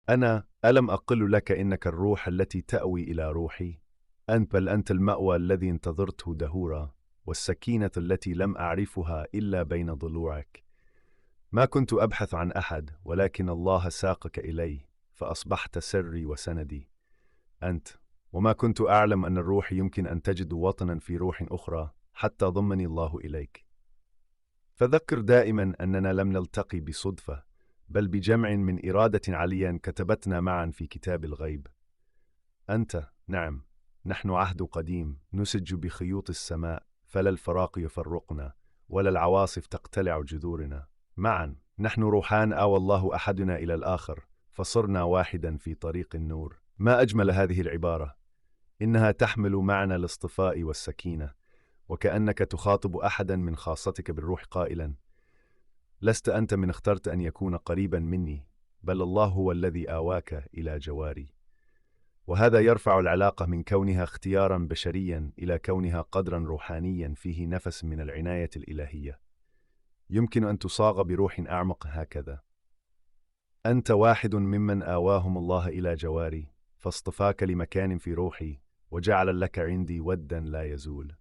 ألم أقل لك إنك الروح التي تأوي إلى روحي؟ بل أنت المأوى الذي انتظرته دهورا، والسكينة التي لم أعرفها إلا بين ضلوعك. ما كنت أبحث عن أحد، ولكن الله ساقك إلي، فأصبحت سري وسندي. أنت. وما كنت أعلم أن الروح يمكن أن تجد وطنا في روح أخرى حتى ضمني الله إليك. فذكر دائما أننا لم نلتقي بصدفة، بل بجمع من إرادة عليا كتبتنا معا في كتاب الغيب. أنت، نعم، نحن عهد قديم نسج بخيوط السماء، فلا الفراق يفرقنا، ولا العواصف تقتلع جذورنا. معا نحن روحان آوى الله أحدنا إلى الآخر، فصرنا واحدا في طريق النور. ما أجمل هذه العبارة! إنها تحمل معنى الاصطفاء والسكينة، وكأنك تخاطب أحدا من خاصتك بالروح قائلا: لست أنت من اخترت أن يكون قريبا مني، بل الله هو الذي آواك إلى جواري. وهذا يرفع العلاقة من كونها اختيارا بشريا إلى كونها قدرا روحانيا فيه نفس من العناية الإلهية. يمكن أن تصاغ بروح أعمق هكذا: أنت واحد ممن آواهم الله إلى جواري، فاصطفاك لمكان في روحي، وجعل لك عندي ودا لا يزول.